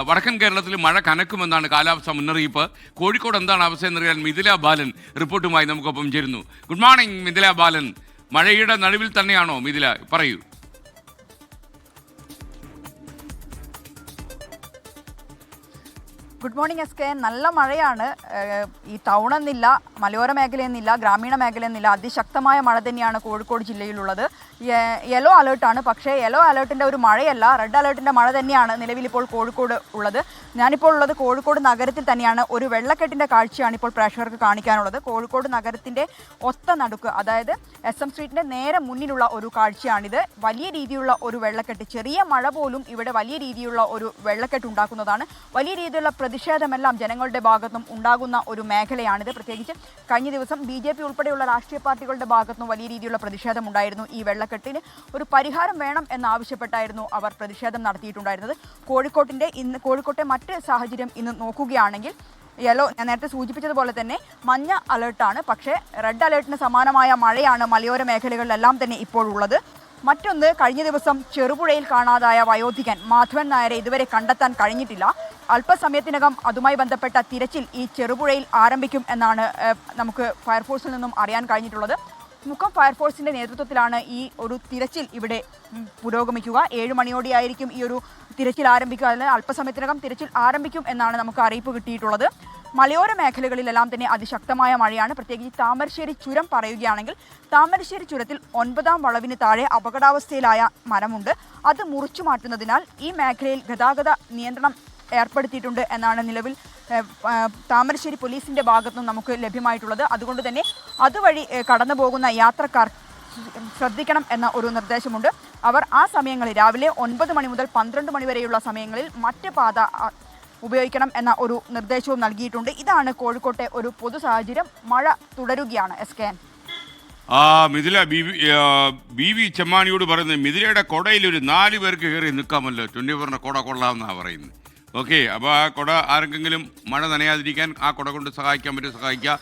വടക്കൻ കേരളത്തിൽ മഴ കനക്കുമെന്നാണ് കാലാവസ്ഥ മുന്നറിയിപ്പ്. കോഴിക്കോട് എന്താണ് അവസ്ഥ എന്നറിയാൻ മിഥില ബാലൻ റിപ്പോർട്ടുമായി നമുക്കൊപ്പം ചേരുന്നു. ഗുഡ് മോർണിംഗ് മിഥില ബാലൻ. മഴയുടെ നടുവിൽ തന്നെയാണോ മിഥില? പറയൂ. Good morning S K. നല്ല മഴയാണ്. ഈ ടൗൺ എന്നില്ല, മലയോര മേഖലയെന്നില്ല, ഗ്രാമീണ മേഖലയെന്നില്ല, അതിശക്തമായ മഴ തന്നെയാണ് കോഴിക്കോട് ജില്ലയിലുള്ളത്. യെല്ലോ അലേർട്ടാണ്, പക്ഷേ യെല്ലോ അലേർട്ടിൻ്റെ ഒരു മഴയല്ല, റെഡ് അലേർട്ടിൻ്റെ മഴ തന്നെയാണ് നിലവിലിപ്പോൾ കോഴിക്കോട് ഉള്ളത്. ഞാനിപ്പോൾ ഉള്ളത് കോഴിക്കോട് നഗരത്തിൽ തന്നെയാണ്. ഒരു വെള്ളക്കെട്ടിൻ്റെ കാഴ്ചയാണ് ഇപ്പോൾ പ്രേക്ഷകർക്ക് കാണിക്കാനുള്ളത്. കോഴിക്കോട് നഗരത്തിൻ്റെ ഒത്ത നടുക്ക്, അതായത് SM സ്ട്രീറ്റിൻ്റെ നേരെ മുന്നിലുള്ള ഒരു കാഴ്ചയാണിത്. വലിയ രീതിയിലുള്ള ഒരു വെള്ളക്കെട്ട്, ചെറിയ മഴ പോലും ഇവിടെ വലിയ രീതിയിലുള്ള ഒരു വെള്ളക്കെട്ട് ഉണ്ടാക്കുന്നതാണ്. വലിയ രീതിയിലുള്ള പ്രതിഷേധമെല്ലാം ജനങ്ങളുടെ ഭാഗത്തും ഉണ്ടാകുന്ന ഒരു മേഖലയാണിത്. പ്രത്യേകിച്ച് കഴിഞ്ഞ ദിവസം BJP ഉൾപ്പെടെയുള്ള രാഷ്ട്രീയ പാർട്ടികളുടെ ഭാഗത്തും വലിയ രീതിയിലുള്ള പ്രതിഷേധം ഉണ്ടായിരുന്നു. ഈ വെള്ളക്കെട്ടിന് ഒരു പരിഹാരം വേണം എന്നാവശ്യപ്പെട്ടായിരുന്നു അവർ പ്രതിഷേധം നടത്തിയിട്ടുണ്ടായിരുന്നത്. കോഴിക്കോട്ടെ മറ്റ് സാഹചര്യം ഇന്ന് നോക്കുകയാണെങ്കിൽ യെല്ലോ, ഞാൻ നേരത്തെ സൂചിപ്പിച്ചതുപോലെ തന്നെ മഞ്ഞ അലേർട്ടാണ്, പക്ഷേ റെഡ് അലേർട്ടിന് സമാനമായ മഴയാണ് മലയോര മേഖലകളിലെല്ലാം തന്നെ ഇപ്പോൾ ഉള്ളത്. മറ്റൊന്ന്, കഴിഞ്ഞ ദിവസം ചെറുപുഴയിൽ കാണാതായ വയോധികൻ മാധവൻ നായരെ ഇതുവരെ കണ്ടെത്താൻ കഴിഞ്ഞിട്ടില്ല. അല്പസമയത്തിനകം അതുമായി ബന്ധപ്പെട്ട തിരച്ചിൽ ഈ ചെറുപുഴയിൽ ആരംഭിക്കും എന്നാണ് നമുക്ക് ഫയർഫോഴ്സിൽ നിന്നും അറിയാൻ കഴിഞ്ഞിട്ടുള്ളത്. മുക്കം ഫയർഫോഴ്സിൻ്റെ നേതൃത്വത്തിലാണ് ഈ ഒരു തിരച്ചിൽ ഇവിടെ പുരോഗമിക്കുക. 7 മണിയോടെയായിരിക്കും ഈ ഒരു തിരച്ചിൽ ആരംഭിക്കുക. അല്ലെങ്കിൽ അല്പസമയത്തിനകം തിരച്ചിൽ ആരംഭിക്കും എന്നാണ് നമുക്ക് അറിയിപ്പ് കിട്ടിയിട്ടുള്ളത്. മലയോര മേഖലകളിലെല്ലാം തന്നെ അതിശക്തമായ മഴയാണ്. പ്രത്യേകിച്ച് താമരശ്ശേരി ചുരം പറയുകയാണെങ്കിൽ, താമരശ്ശേരി ചുരത്തിൽ 9ാം വളവിന് താഴെ അപകടാവസ്ഥയിലായ മരമുണ്ട്. അത് മുറിച്ചു മാറ്റുന്നതിനാൽ ഈ മേഖലയിൽ ഗതാഗത നിയന്ത്രണം ഏർപ്പെടുത്തിയിട്ടുണ്ട് എന്നാണ് നിലവിൽ താമരശ്ശേരി പോലീസിൻ്റെ ഭാഗത്തുനിന്ന് നമുക്ക് ലഭ്യമായിട്ടുള്ളത്. അതുകൊണ്ട് തന്നെ അതുവഴി കടന്നു പോകുന്ന യാത്രക്കാർ ശ്രദ്ധിക്കണം എന്ന ഒരു നിർദ്ദേശമുണ്ട്. അവർ ആ സമയങ്ങളിൽ രാവിലെ 9 മണി മുതൽ 12 മണി വരെയുള്ള സമയങ്ങളിൽ മറ്റ് പാത ഉപയോഗിക്കണം എന്ന ഒരു നിർദ്ദേശവും നൽകിയിട്ടുണ്ട്. ഇതാണ് കോഴിക്കോട്ടെ ഒരു പൊതു സാഹചര്യം. മഴ തുടരുകയാണ്. SK. മിഥില, BV ചെമ്മാണിയോട് പറയുന്നത് മിഥിലയുടെ കൊടയിൽ ഒരു 4 പേർക്ക് കയറി നിൽക്കാമല്ലോ. 24 കൊട കൊള്ളാമെന്നാണ് പറയുന്നത്. ഓക്കെ, അപ്പോൾ ആ കൊട ആർക്കെങ്കിലും മഴ നനയാതിരിക്കാൻ ആ കൊട കൊണ്ട് സഹായിക്കാൻ പറ്റും, സഹായിക്കുക.